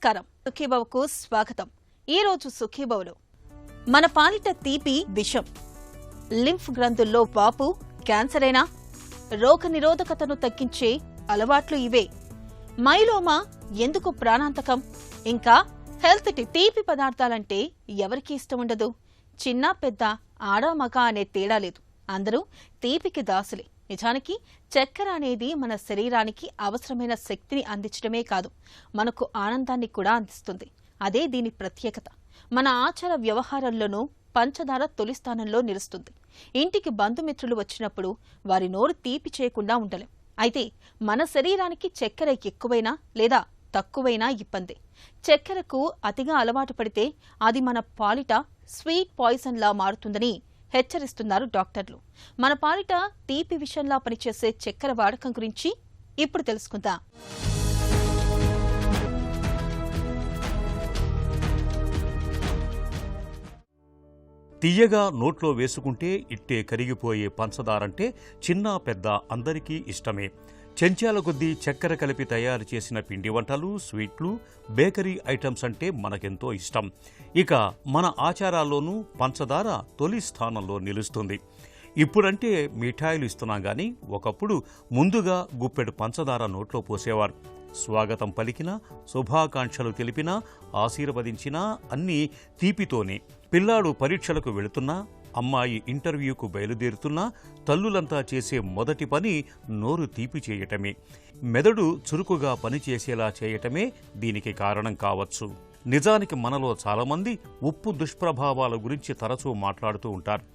నమస్కారం. సుఖీభవకు స్వాగతం. ఈ రోజు సుఖీభవలో మన పాలిట తీపి విషం, లింఫ్ గ్రంథుల్లో వాపు క్యాన్సరేనా? రోగ నిరోధకతను తగ్గించే అలవాట్లు ఇవే. మైలోమా ఎందుకు ప్రాణాంతకం? ఇంకా హెల్త్ తీపి పదార్థాలంటే ఎవరికి ఇష్టం ఉండదు? చిన్న పెద్ద, ఆడ మగ అనే తేడా లేదు. అందరూ తీపికి దాసులే. నిజానికి చక్కెర అనేది మన శరీరానికి అవసరమైన శక్తిని అందించడమే కాదు, మనకు ఆనందాన్ని కూడా అందిస్తుంది. అదే దీని ప్రత్యేకత. మన ఆచార వ్యవహారాల్లోనూ పంచదార తొలి స్థానంలో నిలుస్తుంది. ఇంటికి బంధుమిత్రులు వచ్చినప్పుడు వారి నోరు తీపి చేయకుండా ఉండలేం. అయితే మన శరీరానికి చక్కెర ఎక్కువైనా లేదా తక్కువైనా ఇబ్బందే. చక్కెరకు అతిగా అలవాటు పడితే అది మన పాలిట స్వీట్ పాయిజన్ లా మారుతుందని హెచ్చరిస్తున్నారు డాక్టర్లు. మన పాలిట తీపి విషంలా పనిచేసే చక్కెర వాడకం గురించి ఇప్పుడు తెలుసుకుందాం. తియ్యగా నోట్లో వేసుకుంటే ఇట్టే కరిగిపోయే పంచదారంటే చిన్న పెద్ద అందరికీ ఇష్టమే. చెంచాల కొద్దీ చక్కెర కలిపి తయారు చేసిన పిండి వంటలు, స్వీట్లు, బేకరీ ఐటమ్స్ అంటే మనకెంతో ఇష్టం. ఇక మన ఆచారాల్లోనూ పంచదార తొలి స్థానంలో నిలుస్తుంది. ఇప్పుడంటే మిఠాయిలు ఇస్తున్నాం గాని ఒకప్పుడు ముందుగా గుప్పెడు పంచదార నోట్లో పోసేవారు. స్వాగతం పలికినా, శుభాకాంక్షలు తెలిపినా, ఆశీర్వదించినా అన్నీ తీపితోనే. పిల్లాడు పరీక్షలకు వెళుతున్నా, అమ్మాయి ఇంటర్వ్యూకు బయలుదేరుతున్నా తల్లులంతా చేసే మొదటి పని నోరు తీపి చేయటమే. మెదడు చురుకుగా పనిచేసేలా చేయటమే దీనికి కారణం కావచ్చు. నిజానికి మనలో చాలామంది ఉప్పు దుష్ప్రభావాల గురించి తరచూ మాట్లాడుతూ ఉంటారు,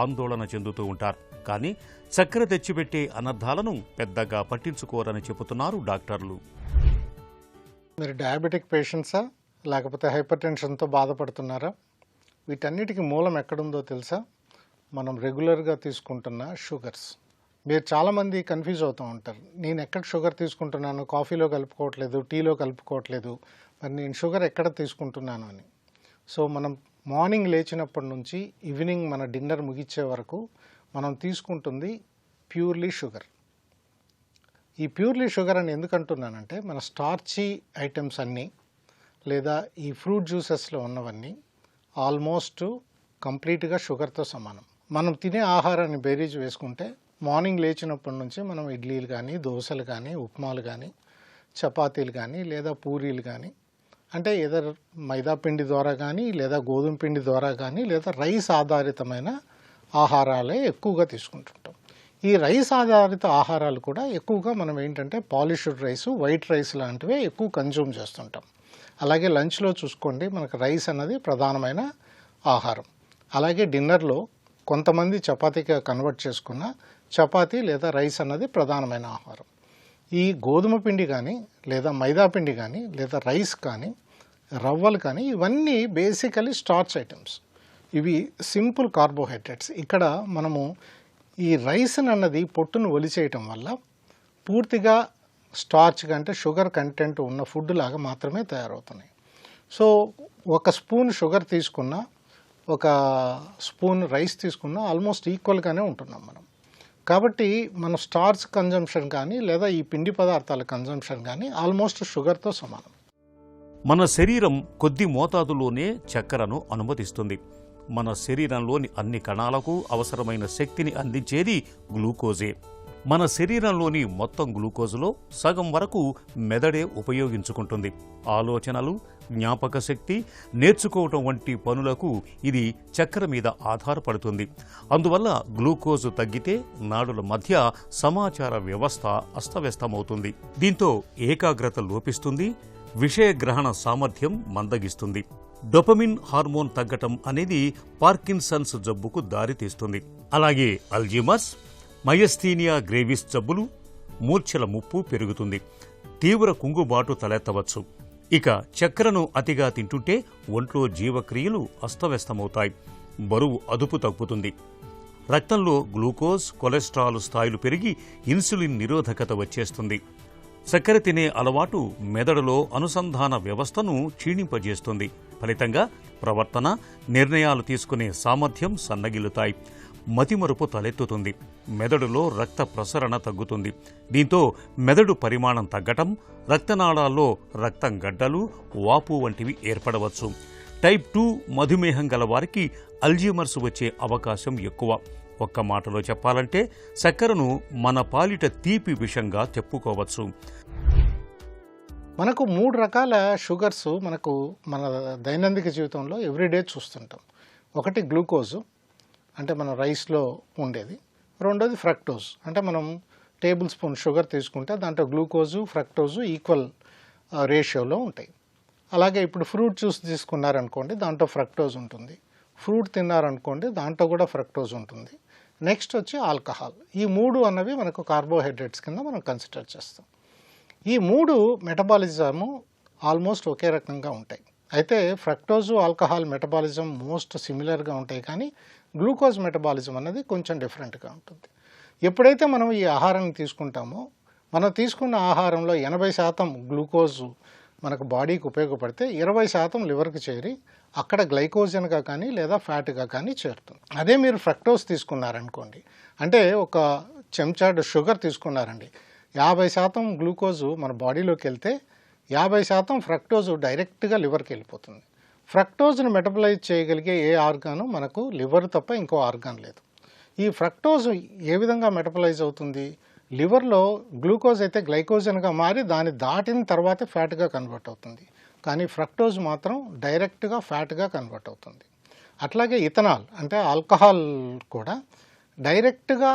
ఆందోళన చెందుతూ ఉంటారు. కానీ చక్కెర తెచ్చిపెట్టే అనర్థాలను పెద్దగా పట్టించుకోరని చెబుతున్నారు డాక్టర్లు. మీరు డయాబెటిక్ పేషెంట్సా లేకపోతే హైపర్ టెన్షన్తో బాధపడుతున్నారా? వీటన్నిటికీ మూలం ఎక్కడుందో తెలుసా? మనం రెగ్యులర్గా తీసుకుంటున్న షుగర్స్. మీరు చాలామంది కన్ఫ్యూజ్ అవుతూ ఉంటారు, నేను ఎక్కడ షుగర్ తీసుకుంటున్నాను, కాఫీలో కలుపుకోవట్లేదు, టీలో కలుపుకోవట్లేదు, మరి నేను షుగర్ ఎక్కడ తీసుకుంటున్నాను అని. సో మనం మార్నింగ్ లేచినప్పటి నుంచి ఈవినింగ్ మన డిన్నర్ ముగిచ్చే వరకు మనం తీసుకుంటుంది ప్యూర్లీ షుగర్. ఈ ప్యూర్లీ షుగర్ అని ఎందుకు అంటున్నానంటే, మన స్టార్చీ ఐటమ్స్ అన్నీ లేదా ఈ ఫ్రూట్ జ్యూసెస్లో ఉన్నవన్నీ ఆల్మోస్ట్ కంప్లీట్గా షుగర్తో సమానం. మనం తినే ఆహారాన్ని బేరీజ్ వేసుకుంటే మార్నింగ్ లేచినప్పటి నుంచి మనం ఇడ్లీలు కానీ, దోశలు కానీ, ఉప్మాలు కానీ, చపాతీలు కానీ లేదా పూరీలు కానీ, అంటే ఏదో మైదా పిండి ద్వారా కానీ లేదా గోధుమ పిండి ద్వారా కానీ లేదా రైస్ ఆధారితమైన ఆహారాలే ఎక్కువగా తీసుకుంటుంటాం. ఈ రైస్ ఆధారిత ఆహారాలు కూడా ఎక్కువగా మనం ఏంటంటే పాలిష్డ్ రైస్, వైట్ రైస్ లాంటివే ఎక్కువ కన్జ్యూమ్ చేస్తుంటాం. అలాగే లంచ్లో చూసుకోండి, మనకు రైస్ అన్నది ప్రధానమైన ఆహారం. అలాగే డిన్నర్లో కొంతమంది చపాతీగా కన్వర్ట్ చేసుకున్న చపాతీ లేదా రైస్ అన్నది ప్రధానమైన ఆహారం. ఈ గోధుమ పిండి కానీ లేదా మైదా పిండి కానీ లేదా రైస్ కానీ రవ్వలు కానీ ఇవన్నీ బేసికలీ స్టార్చ్ ఐటమ్స్. ఇవి సింపుల్ కార్బోహైడ్రేట్స్. ఇక్కడ మనము ఈ రైస్ అన్నది పొట్టును ఒలిచేయటం వల్ల పూర్తిగా స్టార్చ్ కంటే షుగర్ కంటెంట్ ఉన్న ఫుడ్ లాగా మాత్రమే తయారవుతున్నాయి. సో ఒక స్పూన్ షుగర్ తీసుకున్నా, ఒక స్పూన్ రైస్ తీసుకున్నా ఆల్మోస్ట్ ఈక్వల్గానే ఉంటున్నాం మనం. కాబట్టి మన స్టార్చ్ కన్జంప్షన్ కానీ లేదా ఈ పిండి పదార్థాల కన్జంప్షన్ కానీ ఆల్మోస్ట్ షుగర్తో సమానం. మన శరీరం కొద్ది మోతాదులోనే చక్కెరను అనుమతిస్తుంది. మన శరీరంలోని అన్ని కణాలకు అవసరమైన శక్తిని అందించేది గ్లూకోజే. మన శరీరంలోని మొత్తం గ్లూకోజులో సగం వరకు మెదడే ఉపయోగించుకుంటుంది. ఆలోచనలు, జ్ఞాపక శక్తి, నేర్చుకోవటం వంటి పనులకు ఇది చక్కెర మీద ఆధారపడుతుంది. అందువల్ల గ్లూకోజు తగ్గితే నాడుల మధ్య సమాచార వ్యవస్థ అస్తవ్యస్తమవుతుంది. దీంతో ఏకాగ్రత లోపిస్తుంది, విషయగ్రహణ సామర్థ్యం మందగిస్తుంది. డోపమిన్ హార్మోన్ తగ్గటం అనేది పార్కిన్సన్స్ జబ్బుకు దారితీస్తుంది. అలాగే అల్జీమర్స్, మయస్థీనియా గ్రేవిస్ జబ్బులు, మూర్ఛల ముప్పు పెరుగుతుంది. తీవ్ర కుంగుబాటు తలెత్తవచ్చు. ఇక చక్కెరను అతిగా తింటుంటే ఒంట్లో జీవక్రియలు అస్తవ్యస్తమవుతాయి, బరువు అదుపు తగ్గుతుంది. రక్తంలో గ్లూకోజ్, కొలెస్ట్రాల్ స్థాయిలు పెరిగి ఇన్సులిన్ నిరోధకత వచ్చేస్తుంది. చక్కెర తినే అలవాటు మెదడులో అనుసంధాన వ్యవస్థను క్షీణింపజేస్తుంది. ఫలితంగా ప్రవర్తన, నిర్ణయాలు తీసుకునే సామర్థ్యం సన్నగిల్లుతాయి. మతిమరుపు తలెత్తుతుంది, మెదడులో రక్త ప్రసరణ తగ్గుతుంది. దీంతో మెదడు పరిమాణం తగ్గటం, రక్తనాళాల్లో రక్తం గడ్డలు, వాపు వంటివి ఏర్పడవచ్చు. టైప్ 2 మధుమేహం గల వారికి అల్జీమర్స్ వచ్చే అవకాశం ఎక్కువ. ఒక్క మాటలో చెప్పాలంటే చక్కెరను మన పాలిట తీపి విషంగా చెప్పుకోవచ్చు. మనకు 3 రకాల షుగర్స్ మనకు మన దైనందిక జీవితంలో ఎవ్రీడే చూస్తుంటాం. ఒకటి గ్లూకోజు, అంటే మనం రైస్లో ఉండేది. రెండోది ఫ్రక్టోజ్, అంటే మనం టేబుల్ స్పూన్ షుగర్ తీసుకుంటే దాంట్లో గ్లూకోజు ఫ్రక్టోజు ఈక్వల్ రేషియోలో ఉంటాయి. అలాగే ఇప్పుడు ఫ్రూట్ జ్యూస్ తీసుకున్నారనుకోండి, దాంట్లో ఫ్రక్టోజ్ ఉంటుంది. ఫ్రూట్ తిన్నారనుకోండి, దాంట్లో కూడా ఫ్రక్టోజ్ ఉంటుంది. నెక్స్ట్ వచ్చి ఆల్కహాల్. ఈ 3 అన్నవి మనకు కార్బోహైడ్రేట్స్ కింద మనం కన్సిడర్ చేస్తాం. ఈ 3 మెటబాలిజము ఆల్మోస్ట్ ఒకే రకంగా ఉంటాయి. అయితే ఫ్రక్టోజు ఆల్కహాల్ మెటబాలిజం మోస్ట్ సిమిలర్గా ఉంటాయి, కానీ గ్లూకోజ్ మెటబాలిజం అనేది కొంచెం డిఫరెంట్గా ఉంటుంది. ఎప్పుడైతే మనం ఈ ఆహారాన్ని తీసుకుంటామో, మనం తీసుకున్న ఆహారంలో 80% గ్లూకోజు మనకు బాడీకి ఉపయోగపడితే 20% లివర్కి చేరి అక్కడ గ్లైకోజన్గా కానీ లేదా ఫ్యాట్గా కానీ చేరుతుంది. అదే మీరు ఫ్రక్టోజ్ తీసుకున్నారనుకోండి, అంటే ఒక చెంచాడు షుగర్ తీసుకున్నారండి, 50% గ్లూకోజు మన బాడీలోకి వెళ్తే 50% ఫ్రక్టోజు డైరెక్ట్గా లివర్కి వెళ్ళిపోతుంది. ఫ్రక్టోజ్ను మెటబలైజ్ చేయగలిగే ఏ ఆర్గాను మనకు లివర్ తప్ప ఇంకో ఆర్గాన్ లేదు. ఈ ఫ్రక్టోజ్ ఏ విధంగా మెటబలైజ్ అవుతుంది? లివర్లో గ్లూకోజ్ అయితే గ్లైకోజన్గా మారి దాన్ని దాటిన తర్వాతే ఫ్యాట్గా కన్వర్ట్ అవుతుంది, కానీ ఫ్రక్టోజ్ మాత్రం డైరెక్ట్గా ఫ్యాట్గా కన్వర్ట్ అవుతుంది. అట్లాగే ఇథనాల్ అంటే ఆల్కహాల్ కూడా డైరెక్ట్గా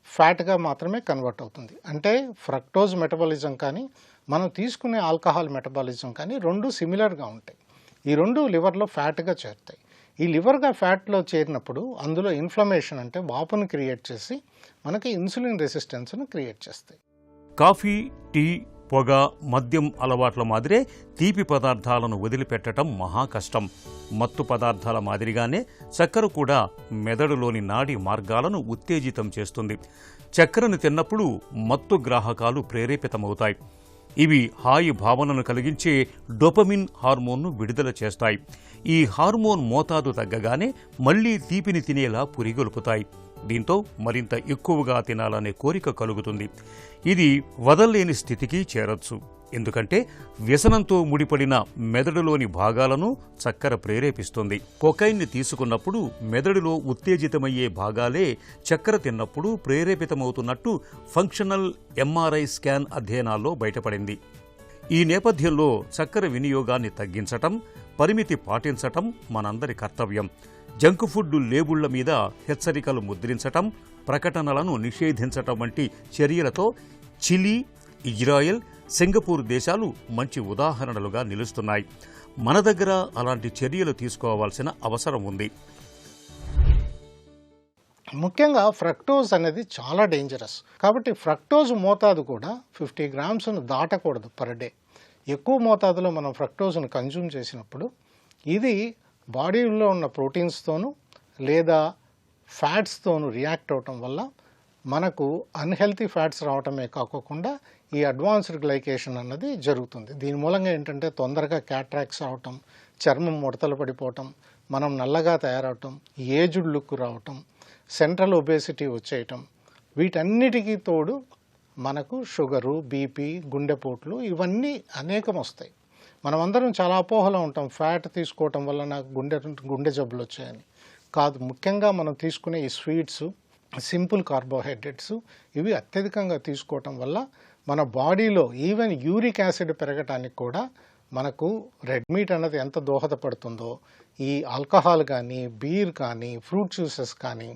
ఫ్యాట్గా మాత్రమే కన్వర్ట్ అవుతుంది. అంటే ఫ్రక్టోజ్ మెటబాలిజం కానీ మనం తీసుకునే ఆల్కహాల్ మెటబాలిజం కానీ 2 సిమిలర్గా ఉంటాయి. ఈ 2 లివర్లో ఫ్యాట్గా చేరుతాయి. ఈ లివర్గా ఫ్యాట్లో చేరినప్పుడు అందులో ఇన్ఫ్లమేషన్ అంటే వాపును క్రియేట్ చేసి మనకి ఇన్సులిన్ రెసిస్టెన్స్ను క్రియేట్ చేస్తాయి. కాఫీ, టీ, పొగ, మద్యం అలవాట్ల మాదిరే తీపి పదార్థాలను వదిలిపెట్టడం మహా కష్టం. మత్తు పదార్థాల మాదిరిగానే చక్కెర కూడా మెదడులోని నాడి మార్గాలను ఉత్తేజితం చేస్తుంది. చక్కెరను తిన్నప్పుడు మత్తు గ్రాహకాలు ప్రేరేపితమవుతాయి. ఇవి హాయి భావనను కలిగించే డోపమిన్ హార్మోన్ను విడుదల చేస్తాయి. ఈ హార్మోన్ మోతాదు తగ్గగానే మళ్లీ తీపిని తినేలా పురిగొల్పుతాయి. దీంతో మరింత ఎక్కువగా తినాలనే కోరిక కలుగుతుంది. ఇది వదల్లేని స్థితికి చేరొచ్చు. ఎందుకంటే వ్యసనంతో ముడిపడిన మెదడులోని భాగాలను చక్కెర ప్రేరేపిస్తుంది. కొకైన్ని తీసుకున్నప్పుడు మెదడులో ఉత్తేజితమయ్యే భాగాలే చక్కెర తిన్నప్పుడు ప్రేరేపితమవుతున్నట్టు ఫంక్షనల్ ఎంఆర్ఐ స్కాన్ అధ్యయనాల్లో బయటపడింది. ఈ నేపథ్యంలో చక్కెర వినియోగాన్ని తగ్గించటం, పరిమితి పాటించటం మనందరి కర్తవ్యం. జంక్ ఫుడ్ లేబుళ్ల మీద హెచ్చరికలు ముద్రించటం, ప్రకటనలను నిషేధించటం వంటి చర్యలతో చిలీ, ఇజ్రాయెల్, సింగపూర్ దేశాలు మంచి ఉదాహరణలుగా నిలుస్తున్నాయి. మన దగ్గర అలాంటి చర్యలు తీసుకోవాల్సిన అవసరం ఉంది. ముఖ్యంగా ఫ్రక్టోజ్ అనేది చాలా డేంజరస్. కాబట్టి ఫ్రక్టోజ్ మోతాదు కూడా 50 గ్రామ్స్ను దాటకూడదు పర్ డే. ఎక్కువ మోతాదులో మనం ఫ్రక్టోజ్ను కన్జ్యూమ్ చేసినప్పుడు ఇది బాడీలో ఉన్న ప్రోటీన్స్తోనూ లేదా ఫ్యాట్స్తోనూ రియాక్ట్ అవటం వల్ల మనకు అన్హెల్తీ ఫ్యాట్స్ రావటమే కాకుండా ఈ అడ్వాన్స్డ్ గ్లైకేషన్ అన్నది జరుగుతుంది. దీని మూలంగా ఏంటంటే తొందరగా క్యాట్రాక్ట్స్ రావటం, చర్మం ముడతలు పడిపోవటం, మనం నల్లగా తయారవటం, ఏజ్డ్ లుక్ రావటం, సెంట్రల్ ఒబేసిటీ వచ్చేయటం, వీటన్నిటికీ తోడు మనకు షుగరు, బీపీ, గుండెపోట్లు ఇవన్నీ అనేకం వస్తాయి. మనమందరం చాలా అపోహలో ఉంటాం, ఫ్యాట్ తీసుకోవటం వల్ల నాకు గుండె జబ్బులు వచ్చాయని. కాదు, ముఖ్యంగా మనం తీసుకునే ఈ స్వీట్స్, సింపుల్ కార్బోహైడ్రేట్స్ ఇవి అత్యధికంగా తీసుకోవటం వల్ల మన బాడీలో ఈవెన్ యూరిక్ యాసిడ్ పెరగటానికి కూడా మనకు రెడ్ మీట్ అన్నది ఎంత దోహదపడుతుందో ఈ ఆల్కహాల్ కానీ, బీర్ కానీ, ఫ్రూట్ జ్యూసెస్ కానీ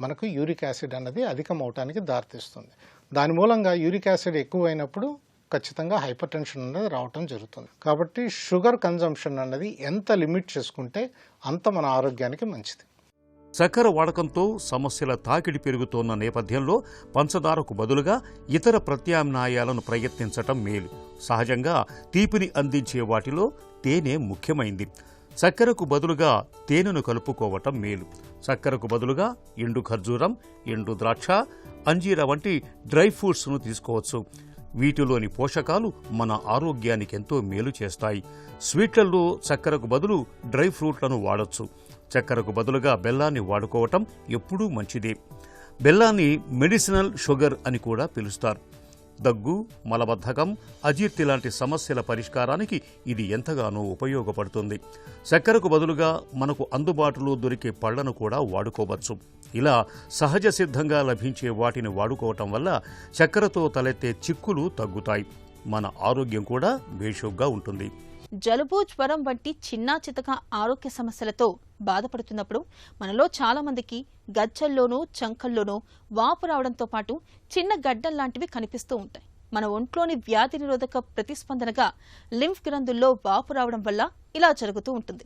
మనకు యూరిక్ యాసిడ్ అన్నది అధికం అవటానికి దారితీస్తుంది. దాని మూలంగా యూరిక్ యాసిడ్ ఎక్కువైనప్పుడు ఖచ్చితంగా హైపర్ టెన్షన్ అనేది రావటం జరుగుతుంది. కాబట్టి షుగర్ కన్జంప్షన్ అన్నది ఎంత లిమిట్ చేసుకుంటే అంత మన ఆరోగ్యానికి మంచిది. చక్కెర వాడకంతో సమస్యల తాకిడి పెరుగుతోన్న నేపథ్యంలో పంచదారకు బదులుగా ఇతర ప్రత్యామ్నాయాలను ప్రయత్నించటం మేలు. సహజంగా తీపిని అందించే వాటిలో తేనె ముఖ్యమైంది. చక్కెరకు బదులుగా తేనెను కలుపుకోవటం మేలు. చక్కెరకు బదులుగా ఎండు ఖర్జూరం, ఎండు ద్రాక్ష, అంజీర వంటి డ్రై ఫ్రూట్స్ను తీసుకోవచ్చు. వీటిలోని పోషకాలు మన ఆరోగ్యానికి ఎంతో మేలు చేస్తాయి. స్వీట్లలో చక్కెరకు బదులు డ్రై ఫ్రూట్లను వాడొచ్చు. చక్కెరకు బదులుగా బెల్లాన్ని వాడుకోవటం ఎప్పుడూ మంచిదే. బెల్లాన్ని మెడిసినల్ షుగర్ అని కూడా పిలుస్తారు. దగ్గు, మలబద్ధకం, అజీర్తి లాంటి సమస్యల పరిష్కారానికి ఇది ఎంతగానో ఉపయోగపడుతుంది. చక్కెరకు బదులుగా మనకు అందుబాటులో దొరికే పళ్లను కూడా వాడుకోవచ్చు. ఇలా సహజ సిద్ధంగా లభించే వాటిని వాడుకోవటం వల్ల చక్కెరతో తలెత్తే చిక్కులు తగ్గుతాయి. మన ఆరోగ్యం కూడా బేషుగ్గా ఉంటుంది. జలుబు, జ్వరం వంటి చిన్నా చితక ఆరోగ్య సమస్యలతో బాధపడుతున్నప్పుడు మనలో చాలా మందికి గజ్జల్లోనూ చంకల్లోనూ వాపు రావడంతో పాటు చిన్న గడ్డల్లాంటివి కనిపిస్తూ ఉంటాయి. మన ఒంట్లోని వ్యాధి నిరోధక ప్రతిస్పందనగా లింఫ్ గ్రంథుల్లో వాపు రావడం వల్ల ఇలా జరుగుతూ ఉంటుంది.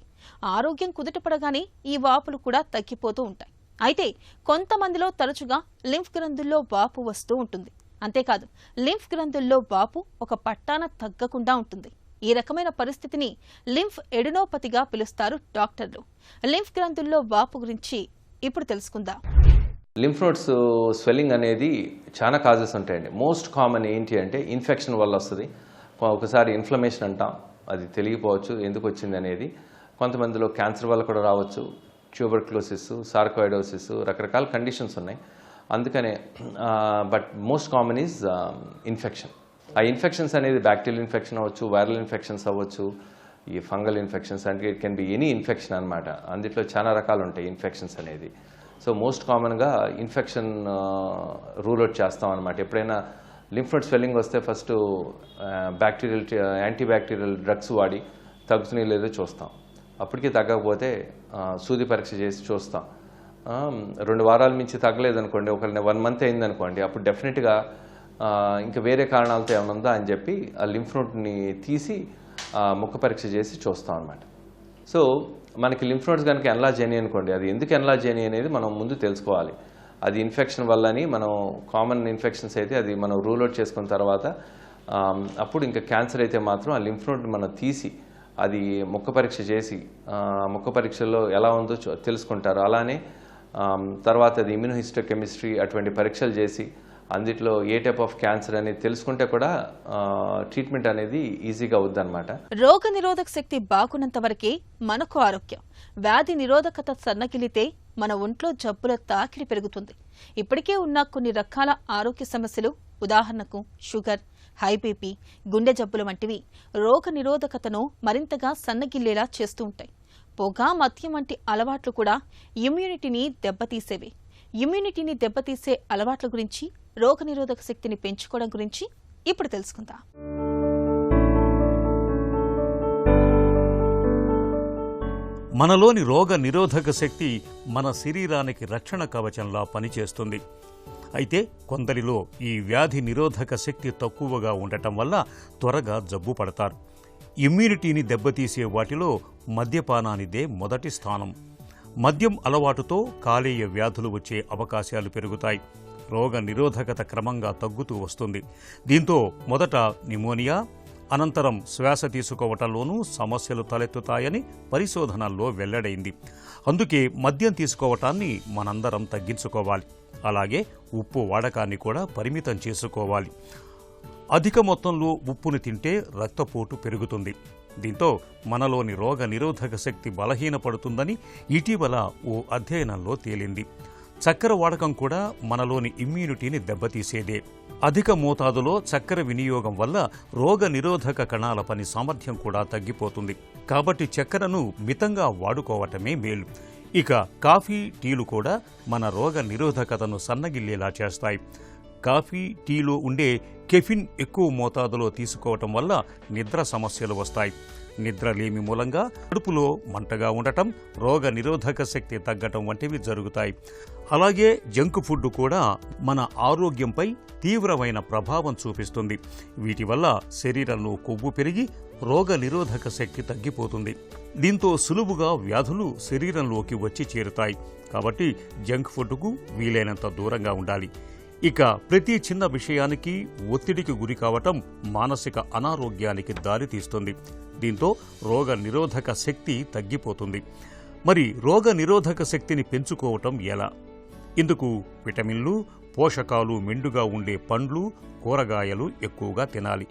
ఆరోగ్యం కుదుటపడగానే ఈ వాపులు కూడా తగ్గిపోతూ ఉంటాయి. అయితే కొంతమందిలో తరచుగా లింఫ్ గ్రంథుల్లో వాపు వస్తూ ఉంటుంది. అంతేకాదు, లింఫ్ గ్రంథుల్లో వాపు ఒక పట్టాన తగ్గకుండా ఉంటుంది. ఈ రకమైన పరిస్థితిని లింఫ్ ఎడినోపతిగా పిలుస్తారు డాక్టర్లు. లింఫ్ గ్రంథుల్లో వాపు గురించి ఇప్పుడు తెలుసుకుందాం. లింఫ్ నోడ్స్ స్వెల్లింగ్ అనేది చాలా కాజెస్ ఉంటాయండి. మోస్ట్ కామన్ ఏంటి అంటే ఇన్ఫెక్షన్ వల్ల వస్తుంది. ఒకసారి ఇన్ఫ్లమేషన్ అంటాం, అది తెలియపోవచ్చు ఎందుకు వచ్చింది అనేది. కొంతమందిలో క్యాన్సర్ వల్ల కూడా రావచ్చు, ట్యూబర్క్లోసిస్, సార్కోయిడోసిస్, రకరకాల కండిషన్స్ ఉన్నాయి. అందుకనే but most common is infection. ఆ ఇన్ఫెక్షన్స్ అనేది బ్యాక్టీరియల్ ఇన్ఫెక్షన్ అవ్వచ్చు, వైరల్ ఇన్ఫెక్షన్స్ అవ్వచ్చు, ఈ ఫంగల్ ఇన్ఫెక్షన్స్ అంటే it can be any infection అనమాట. అందులో చాలా రకాలు ఉంటాయి ఇన్ఫెక్షన్స్ అనేది. సో మోస్ట్ కామన్గా ఇన్ఫెక్షన్ రూల్ అవుట్ చేస్తాం అనమాట. ఎప్పుడైనా లింఫ్ నోడ్ స్వెల్లింగ్ వస్తే ఫస్ట్ బ్యాక్టీరియల్ యాంటీబ్యాక్టీరియల్ డ్రగ్స్ వాడి తగ్గుతున్నాయి లేదో చూస్తాం. అప్పటికి తగ్గకపోతే సూది పరీక్ష చేసి చూస్తాం. 2 వారాల మించి తగ్గలేదనుకోండి, ఒక 1 మంత్ అయిందనుకోండి, అప్పుడు డెఫినెట్గా ఇంకా వేరే కారణాలతో ఏమైనా ఉందా అని చెప్పి ఆ లింఫ్ నోడ్ని తీసి ముఖ పరీక్ష చేసి చూస్తాం అనమాట. సో మనకి లింఫ్ నోడ్స్ కనుక ఎన్లార్జ్ అయినాయి అనుకోండి, అది ఎందుకు ఎన్లార్జ్ అయినాయి అనేది మనం ముందు తెలుసుకోవాలి. అది ఇన్ఫెక్షన్ వల్లని, మనం కామన్ ఇన్ఫెక్షన్స్ అయితే అది మనం రూల్ అవుట్ చేసుకున్న తర్వాత అప్పుడు ఇంకా క్యాన్సర్ అయితే మాత్రం ఆ లింఫ్ నోడ్ని మనం తీసి అది ముఖ పరీక్ష చేసి ముఖ పరీక్షలో ఎలా ఉందో తెలుసుకుంటారు. అలానే తర్వాత అది ఇమ్యూనోహిస్టోకెమిస్ట్రీ అటువంటి పరీక్షలు చేసి అందులో ఏ టైప్ ఆఫ్ క్యాన్సర్ అనేది తెలుసుకుంటే కూడా ట్రీట్మెంట్ అనేది ఈజీగా అవుద్దన్నమాట. రోగ నిరోధక శక్తి బాగున్నంత వరకే మనకు ఆరోగ్యం. వ్యాధి నిరోధకత సన్నగిలితే మన ఒంట్లో జబ్బుల తాకిడి పెరుగుతుంది. ఇప్పటికే ఉన్న కొన్ని రకాల ఆరోగ్య సమస్యలు, ఉదాహరణకు షుగర్, హై బీపీ, గుండె జబ్బులు వంటివి రోగ నిరోధకతను మరింతగా సన్నగిల్లేలా చేస్తూ ఉంటాయి. పొగ, మద్యం వంటి అలవాట్లు కూడా ఇమ్యూనిటీని దెబ్బతీసేవి. ఇమ్యూనిటీని దెబ్బతీసే అలవాట్ల గురించి, రోగనిరోధక శక్తిని పెంచుకోవడం గురించి ఇప్పుడు తెలుసుకుందాం. మనలోని రోగ నిరోధక శక్తి మన శరీరానికి రక్షణ కవచంలా పనిచేస్తుంది. అయితే కొందరిలో ఈ వ్యాధి నిరోధక శక్తి తక్కువగా ఉండటం వల్ల త్వరగా జబ్బు పడతారు. ఇమ్యూనిటీని దెబ్బతీసే వాటిలో మద్యపానానిదే మొదటి స్థానం. మద్యం అలవాటుతో కాలేయ వ్యాధులు వచ్చే అవకాశాలు పెరుగుతాయి. రోగ నిరోధకత క్రమంగా తగ్గుతూ వస్తుంది. దీంతో మొదట న్యూమోనియా, అనంతరం శ్వాస తీసుకోవటంలోనూ సమస్యలు తలెత్తుతాయని పరిశోధనల్లో వెల్లడైంది. అందుకే మద్యం తీసుకోవటాన్ని మనందరం తగ్గించుకోవాలి. అలాగే ఉప్పు వాడకాన్ని కూడా పరిమితం చేసుకోవాలి. అధిక మొత్తంలో ఉప్పును తింటే రక్తపోటు పెరుగుతుంది. దీంతో మనలోని రోగ నిరోధక శక్తి బలహీనపడుతుందని ఇటీవల ఓ అధ్యయనంలో తేలింది. చక్కెర వాడకం కూడా మనలోని ఇమ్యూనిటీని దెబ్బతీసేదే. అధిక మోతాదులో చక్కెర వినియోగం వల్ల రోగ నిరోధక కణాల పని సామర్థ్యం కూడా తగ్గిపోతుంది. కాబట్టి చక్కెరను మితంగా వాడుకోవటమే మేలు. ఇక కాఫీ, టీలు కూడా మన రోగ నిరోధకతను సన్నగిల్లేలా చేస్తాయి. కాఫీ, టీలో ఉండే కెఫిన్ ఎక్కువ మోతాదులో తీసుకోవటం వల్ల నిద్ర సమస్యలు వస్తాయి. నిద్రలేమి మూలంగా కడుపులో మంటగా ఉండటం, రోగ నిరోధక శక్తి తగ్గటం వంటివి జరుగుతాయి. అలాగే జంక్ ఫుడ్ కూడా మన ఆరోగ్యంపై తీవ్రమైన ప్రభావం చూపిస్తుంది. వీటి వల్ల శరీరంలో కొవ్వు పెరిగి రోగ నిరోధక శక్తి తగ్గిపోతుంది. దీంతో సులువుగా వ్యాధులు శరీరంలోకి వచ్చి చేరుతాయి. కాబట్టి జంక్ ఫుడ్కు వీలైనంత దూరంగా ఉండాలి. ఇక ప్రతి చిన్న విషయానికి ఒత్తిడికి గురి కావటం మానసిక అనారోగ్యానికి దారితీస్తుంది. దీంతో రోగ నిరోధక శక్తి తగ్గిపోతుంది. మరి రోగ నిరోధక శక్తిని పెంచుకోవటం ఎలా? ఇందుకు విటమిన్లు, పోషకాలు మెండుగా ఉండే పండ్లు, కూరగాయలు ఎక్కువగా తినాలి.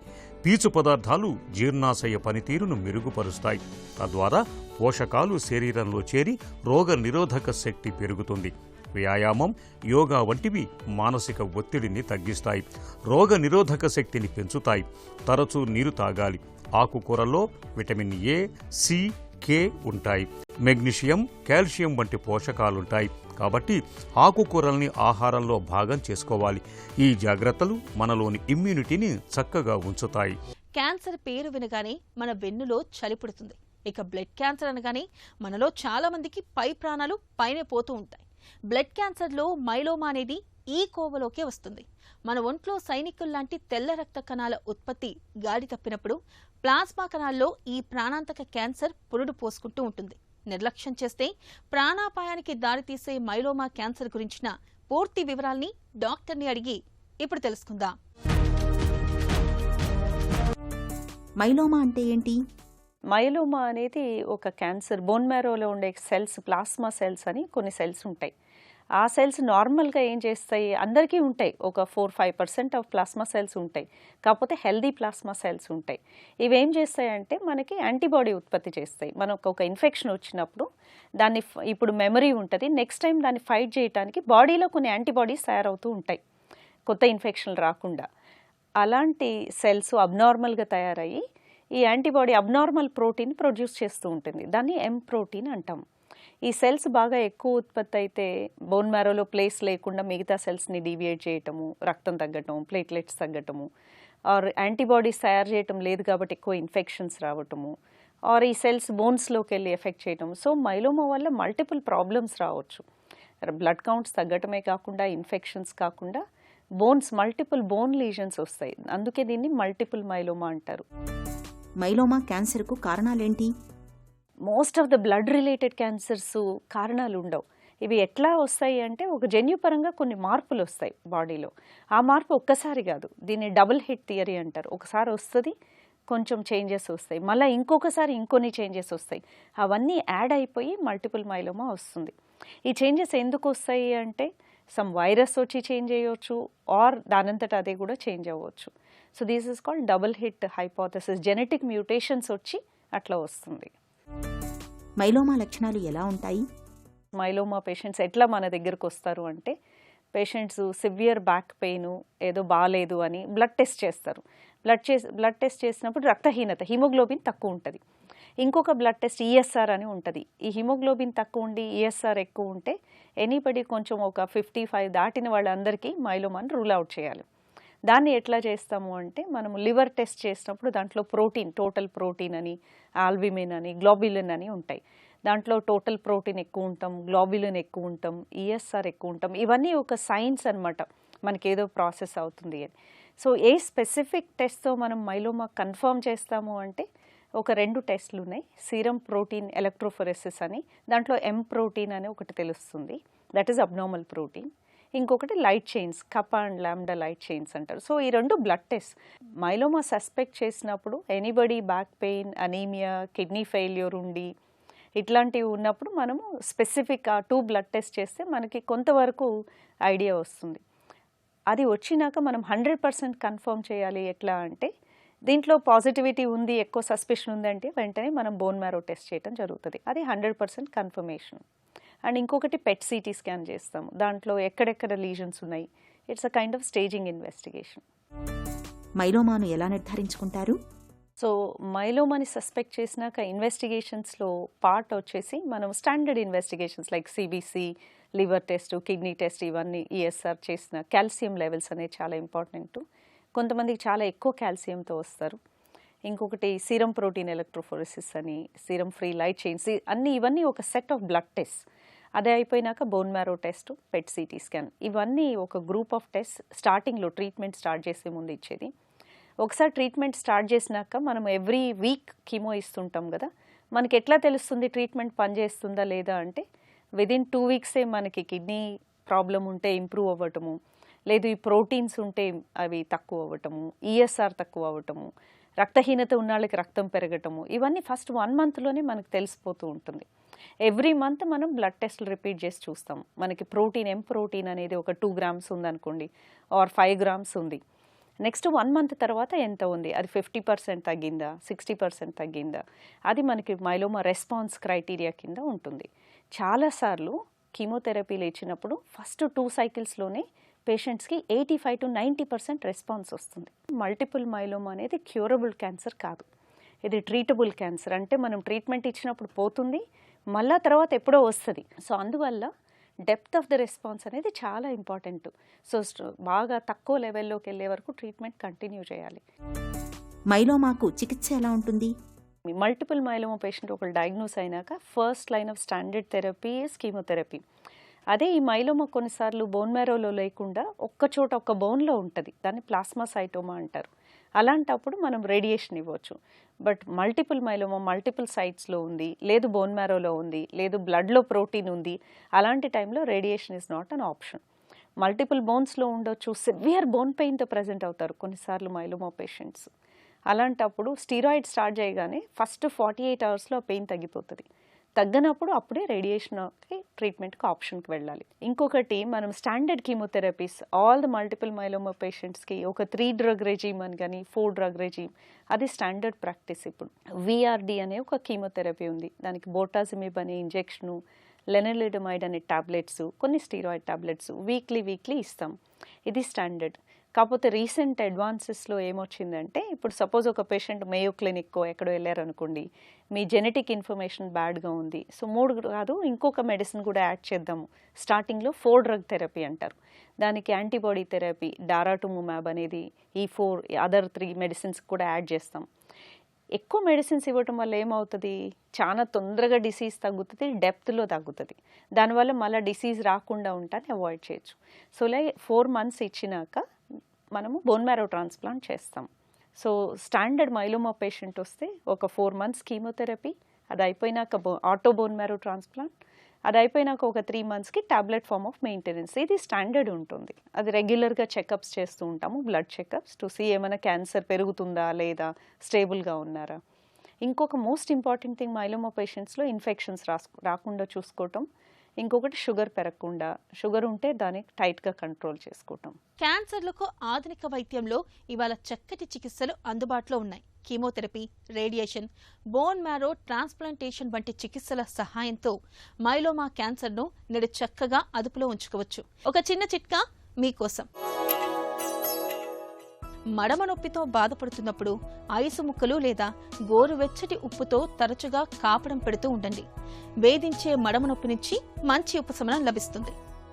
పీచు పదార్థాలు జీర్ణాశయ పనితీరును మెరుగుపరుస్తాయి. తద్వారా పోషకాలు శరీరంలో చేరి రోగ నిరోధక శక్తి పెరుగుతుంది. వ్యాయామం, యోగా వంటివి మానసిక ఒత్తిడిని తగ్గిస్తాయి, రోగ నిరోధక శక్తిని పెంచుతాయి. తరచూ నీరు తాగాలి. ఆకుకూరల్లో విటమిన్ ఏ, సి, కే ఉంటాయి. మెగ్నీషియం, కాల్షియం వంటి పోషకాలుంటాయి. కాబట్టి ఆకుకూరల్ని ఆహారంలో భాగం చేసుకోవాలి. ఈ జాగ్రత్తలు మనలోని ఇమ్యూనిటీని చక్కగా ఉంచుతాయి. క్యాన్సర్ పేరు వినగానే మన వెన్నులో చలి పుడుతుంది. ఇక బ్లడ్ క్యాన్సర్ అనగానే మనలో చాలా మందికి పై ప్రాణాలు పైనే పోతూ ఉంటాయి. బ్లడ్ క్యాన్సర్లో మైలోమా అనేది ఈ కోవలోకే వస్తుంది. మన ఒంట్లో సైనికుల్లాంటి తెల్ల రక్త కణాల ఉత్పత్తి గాడి తప్పినప్పుడు ప్లాస్మా కణాల్లో ఈ ప్రాణాంతక క్యాన్సర్ పురుడు పోసుకుంటూ ఉంటుంది. నిర్లక్ష్యం చేస్తే ప్రాణాపాయానికి దారితీసే మైలోమా క్యాన్సర్ గురించిన పూర్తి వివరాల్ని డాక్టర్ని అడిగి ఇప్పుడు తెలుసుకుందాం. మైలోమా అంటే ఏంటి? మైలోమా అనేది ఒక క్యాన్సర్. బోన్ మ్యారోలో ఉండే సెల్స్, ప్లాస్మా సెల్స్ అని కొన్ని సెల్స్ ఉంటాయి. ఆ సెల్స్ నార్మల్గా ఏం చేస్తాయి, అందరికీ ఉంటాయి, ఒక 4-5% ఆఫ్ ప్లాస్మా సెల్స్ ఉంటాయి. కాకపోతే హెల్దీ ప్లాస్మా సెల్స్ ఉంటాయి. ఇవి ఏం చేస్తాయంటే మనకి యాంటీబాడీ ఉత్పత్తి చేస్తాయి. మనకు ఒక ఇన్ఫెక్షన్ వచ్చినప్పుడు దాన్ని, ఇప్పుడు మెమరీ ఉంటుంది, నెక్స్ట్ టైం దాన్ని ఫైట్ చేయడానికి బాడీలో కొన్ని యాంటీబాడీస్ తయారవుతూ ఉంటాయి కొత్త ఇన్ఫెక్షన్లు రాకుండా. అలాంటి సెల్స్ అబ్నార్మల్గా తయారయ్యి ఈ యాంటీబాడీ అబ్నార్మల్ ప్రోటీన్ ప్రొడ్యూస్ చేస్తూ ఉంటుంది. దాన్ని ఎం ప్రోటీన్ అంటాం. ఈ సెల్స్ బాగా ఎక్కువ ఉత్పత్తి అయితే బోన్ మ్యారోలో ప్లేస్ లేకుండా మిగతా సెల్స్ని డీవియేట్ చేయటము, రక్తం తగ్గటము, ప్లేట్లెట్స్ తగ్గటము, ఆర్ యాంటీబాడీస్ తయారు చేయటం లేదు కాబట్టి ఎక్కువ ఇన్ఫెక్షన్స్ రావటము, ఆర్ ఈ సెల్స్ బోన్స్లోకి వెళ్ళి ఎఫెక్ట్ చేయటం. సో మైలోమా వల్ల మల్టిపుల్ ప్రాబ్లమ్స్ రావచ్చు. బ్లడ్ కౌంట్స్ తగ్గటమే కాకుండా, ఇన్ఫెక్షన్స్ కాకుండా బోన్స్, మల్టిపుల్ బోన్ లీజన్స్ వస్తాయి. అందుకే దీన్ని మల్టిపుల్ మైలోమా అంటారు. మైలోమా క్యాన్సర్కు కారణాలేంటి? Most of the blood related cancers కారణాలు ఉండవు. ఇవి ఎట్లా వస్తాయి అంటే ఒక జన్యుపరంగా కొన్ని మార్పులు వస్తాయి బాడీలో. ఆ మార్పు ఒక్కసారి కాదు, దీన్ని డబుల్ హిట్ థియరీ అంటారు. ఒకసారి వస్తుంది, కొంచెం చేంజెస్ వస్తాయి, మళ్ళీ ఇంకొకసారి ఇంకొన్ని చేంజెస్ వస్తాయి. అవన్నీ యాడ్ అయిపోయి మల్టిపుల్ మైలోమా వస్తుంది. ఈ చేంజెస్ ఎందుకు వస్తాయి అంటే సమ్ వైరస్ వచ్చి చేంజ్ అయ్యవచ్చు, ఆర్ దానంతట అదే కూడా చేంజ్ అవ్వచ్చు. So this is called double hit hypothesis. Genetic mutations వచ్చి అట్లా వస్తుంది. మైలోమా లక్షణాలు ఎలా ఉంటాయి? మైలోమా పేషెంట్స్ ఎట్లా మన దగ్గరకు వస్తారు అంటే, పేషెంట్స్ సివియర్ బ్యాక్ పెయిన్, ఏదో బాగాలేదు అని బ్లడ్ టెస్ట్ చేస్తారు. బ్లడ్ టెస్ట్ చేసినప్పుడు రక్తహీనత, హిమోగ్లోబిన్ తక్కువ ఉంటుంది. ఇంకొక బ్లడ్ టెస్ట్ ఈఎస్ఆర్ అని ఉంటుంది. ఈ హిమోగ్లోబిన్ తక్కువ ఉండి ఈఎస్ఆర్ ఎక్కువ ఉంటే ఎనీబడి కొంచెం ఒక 55 దాటిన వాళ్ళందరికీ మైలోమాని రూల్ అవుట్ చేయాలి. దాన్ని ఎట్లా చేస్తాము అంటే, మనము లివర్ టెస్ట్ చేసినప్పుడు దాంట్లో ప్రోటీన్, టోటల్ ప్రోటీన్ అని, ఆల్బుమిన్ అని, గ్లోబులిన్ అని ఉంటాయి. దాంట్లో టోటల్ ప్రోటీన్ ఎక్కువ ఉంటాం, గ్లోబులిన్ ఎక్కువ ఉంటాం, ఈఎస్ఆర్ ఎక్కువ ఉంటాం. ఇవన్నీ ఒక సైన్స్ అనమాట, మనకేదో ప్రాసెస్ అవుతుంది అని. సో ఏ స్పెసిఫిక్ టెస్ట్తో మనం మైలోమా కన్ఫర్మ్ చేస్తాము అంటే, ఒక 2 టెస్ట్లు ఉన్నాయి. సీరం ప్రోటీన్ ఎలక్ట్రోఫోరెసిస్ అని, దాంట్లో ఎం ప్రోటీన్ అని ఒకటి తెలుస్తుంది, దట్ ఈస్ అబ్నార్మల్ ప్రోటీన్. ఇంకొకటి light chains, kappa and lambda light chains అంటారు. సో ఈ 2 బ్లడ్ టెస్ట్ మైలోమా సస్పెక్ట్ చేసినప్పుడు, anybody back pain, anaemia, kidney failure ఉండి ఇట్లాంటివి ఉన్నప్పుడు మనము స్పెసిఫిక్ ఆ 2 బ్లడ్ టెస్ట్ చేస్తే మనకి కొంతవరకు ఐడియా వస్తుంది. అది వచ్చినాక మనం 100% కన్ఫర్మ్ చేయాలి. ఎట్లా అంటే, దీంట్లో పాజిటివిటీ ఉంది, ఎక్కువ సస్పెషన్ ఉంది అంటే వెంటనే మనం బోన్ మ్యారో టెస్ట్ చేయడం జరుగుతుంది. అది 100% కన్ఫర్మేషన్. అండ్ ఇంకొకటి పెట్ సిటీ స్కాన్ చేస్తాము, దాంట్లో ఎక్కడెక్కడ లీజన్స్ ఉన్నాయి. It's a kind of staging investigation. మైలోమాను ఎలా నిర్ధారించుకుంటారు? సో మైలోమాని సస్పెక్ట్ చేసినాక ఇన్వెస్టిగేషన్స్లో పార్ట్ వచ్చేసి మనం standard investigations like CBC, liver test, kidney test, ఇవన్నీ ఈఎస్ఆర్ చేసిన. కాల్షియం లెవెల్స్ అనేది చాలా ఇంపార్టెంట్. కొంతమందికి చాలా ఎక్కువ కాల్షియంతో వస్తారు. ఇంకొకటి సీరం ప్రోటీన్ ఎలక్ట్రోఫోరెసిస్ అని, సీరం ఫ్రీ లైట్ చైన్స్, ఇవన్నీ ఒక సెట్ ఆఫ్ బ్లడ్ టెస్ట్. అదే అయిపోయినాక bone marrow test, PET CT scan, ఇవన్నీ ఒక గ్రూప్ ఆఫ్ టెస్ట్. స్టార్టింగ్లో ట్రీట్మెంట్ స్టార్ట్ చేసే ముందు ఇచ్చేది. ఒకసారి ట్రీట్మెంట్ స్టార్ట్ చేసినాక మనం ఎవ్రీ వీక్ కీమో ఇస్తుంటాం కదా, మనకి ఎట్లా తెలుస్తుంది ట్రీట్మెంట్ పనిచేస్తుందా లేదా అంటే, విదిన్ 2 వీక్సే మనకి కిడ్నీ ప్రాబ్లం ఉంటే ఇంప్రూవ్ అవ్వటము, లేదు ఈ ప్రోటీన్స్ ఉంటే అవి తక్కువ అవ్వటము, ఈఎస్ఆర్ తక్కువ అవ్వటము, రక్తహీనత ఉన్న వాళ్ళకి రక్తం పెరగటము, ఇవన్నీ ఫస్ట్ 1 మంత్లోనే మనకు తెలిసిపోతూ ఉంటుంది. ఎవ్రీ మంత్ మనం బ్లడ్ టెస్ట్లు రిపీట్ చేసి చూస్తాం. మనకి ప్రోటీన్, ఎం ప్రోటీన్ అనేది ఒక 2 grams ఉందనుకోండి, ఆర్ 5 grams ఉంది, నెక్స్ట్ 1 మంత్ తర్వాత ఎంత ఉంది, అది 50% తగ్గిందా, 60% తగ్గిందా, అది మనకి మైలోమా రెస్పాన్స్ క్రైటీరియా కింద ఉంటుంది. చాలాసార్లు కీమోథెరపీలు ఇచ్చినప్పుడు ఫస్ట్ 2 సైకిల్స్లోనే పేషెంట్స్కి 85 to 90% రెస్పాన్స్ వస్తుంది. మల్టిపుల్ మైలోమా అనేది క్యూరబుల్ క్యాన్సర్ కాదు, ఇది ట్రీటబుల్ క్యాన్సర్. అంటే మనం ట్రీట్మెంట్ ఇచ్చినప్పుడు పోతుంది, మళ్ళా తర్వాత ఎప్పుడో వస్తుంది. సో అందువల్ల డెప్త్ ఆఫ్ ద రెస్పాన్స్ అనేది చాలా ఇంపార్టెంట్. సో బాగా తక్కువ లెవెల్లోకి వెళ్ళే వరకు ట్రీట్మెంట్ కంటిన్యూ చేయాలి. మైలోమాకు చికిత్స ఎలా ఉంటుంది? మల్టిపుల్ మైలోమా పేషెంట్ ఒకళ్ళు డయాగ్నోస్ అయినాక first line of standard therapy is chemotherapy. అదే ఈ మైలోమా కొన్నిసార్లు బోన్ మ్యారోలో లేకుండా ఒక్కచోట ఒక బోన్లో ఉంటుంది, దాన్ని ప్లాస్మాసైటోమా అంటారు. అలాంటప్పుడు మనం రేడియేషన్ ఇవ్వచ్చు. బట్ మల్టిపుల్ మైలోమా మల్టిపుల్ సైట్స్లో ఉంది, లేదు బోన్ మ్యారోలో ఉంది, లేదు బ్లడ్లో ప్రోటీన్ ఉంది, అలాంటి టైంలో radiation is not an option. Multiple బోన్స్లో ఉండొచ్చు, సివియర్ బోన్ పెయిన్తో ప్రజెంట్ అవుతారు కొన్నిసార్లు మైలోమా పేషెంట్స్. అలాంటప్పుడు స్టీరాయిడ్ స్టార్ట్ చేయగానే ఫస్ట్ 48 అవర్స్లో పెయిన్ తగ్గిపోతుంది. తగ్గనప్పుడు అప్పుడే రేడియేషన్కి ట్రీట్మెంట్కి ఆప్షన్కి వెళ్ళాలి. ఇంకొకటి మనం standard chemotherapies all the multiple myeloma పేషెంట్స్కి ఒక 3 డ్రగ్ రెజీమ్ అని కానీ 4 డ్రగ్ రెజీమ్, అది స్టాండర్డ్ ప్రాక్టీస్. ఇప్పుడు విఆర్డి అనే ఒక కీమోథెరపీ ఉంది, దానికి బోటాజిమిబ్ అనే ఇంజెక్షను, లెనలిడమైడ్ అనే టాబ్లెట్స్, కొన్ని స్టీరాయిడ్ టాబ్లెట్స్ వీక్లీ ఇస్తాం. ఇది స్టాండర్డ్. కాకపోతే రీసెంట్ అడ్వాన్సెస్లో ఏమొచ్చిందంటే, ఇప్పుడు సపోజ్ ఒక పేషెంట్ మేయో క్లినిక్కో ఎక్కడో వెళ్ళారనుకోండి, మీ జెనెటిక్ ఇన్ఫర్మేషన్ బ్యాడ్గా ఉంది, సో 3 కాదు ఇంకొక మెడిసిన్ కూడా యాడ్ చేద్దాము. స్టార్టింగ్లో 4 డ్రగ్ థెరపీ అంటారు, దానికి యాంటీబాడీ థెరపీ డారాటుముమాబ్ అనేది, ఈ 4 అదర్ 3 మెడిసిన్స్ కూడా యాడ్ చేస్తాం. ఎక్కువ మెడిసిన్స్ ఇవ్వటం వల్ల ఏమవుతుంది, చాలా తొందరగా డిసీజ్ తగ్గుతుంది, డెప్త్లో తగ్గుతుంది. దానివల్ల మళ్ళీ డిసీజ్ రాకుండా ఉంటాన్ని అవాయిడ్ చేయొచ్చు. సో 4 months ఇచ్చినాక మనము బోన్ మ్యారో ట్రాన్స్ప్లాంట్ చేస్తాం. సో స్టాండర్డ్ మైలోమా పేషెంట్ వస్తే ఒక 4 months కీమోథెరపీ, అది అయిపోయినాక ఆటో బోన్ మ్యారో ట్రాన్స్ప్లాంట్, అది అయిపోయినాక ఒక 3 monthsకి టాబ్లెట్ ఫార్మ్ ఆఫ్ మెయింటెనెన్స్. ఇది స్టాండర్డ్ ఉంటుంది. అది రెగ్యులర్గా చెకప్స్ చేస్తూ ఉంటాము, బ్లడ్ చెకప్స్ టు సీ ఏమైనా క్యాన్సర్ పెరుగుతుందా లేదా, స్టేబుల్గా ఉన్నారా. ఇంకొక మోస్ట్ ఇంపార్టెంట్ థింగ్ మైలోమా పేషెంట్స్లో ఇన్ఫెక్షన్స్ రాకుండా చూసుకోవటం, ఇంకొకటి షుగర్ పెరగకుండా, షుగర్ ఉంటే దాన్ని టైట్గా కంట్రోల్ చేసుకోవటం. క్యాన్సర్లకు ఆధునిక వైద్యంలో ఇవాళ చక్కటి చికిత్సలు అందుబాటులో ఉన్నాయి. Chemotherapy, radiation, bone marrow transplantation వంటి చికిత్సల సహాయంతో మైలోమా క్యాన్సర్ను నేడు చక్కగా అదుపులో ఉంచుకోవచ్చు. ఒక చిన్న చిట్కా మీకోసం. మడమ నొప్పితో బాధపడుతున్నప్పుడు ఐసు ముక్కలు లేదా గోరువెచ్చటి ఉప్పుతో తరచుగా కాపడం పెడుతూ ఉండండి. వేధించే మడమ నొప్పి నుంచి మంచి ఉపశమనం లభిస్తుంది.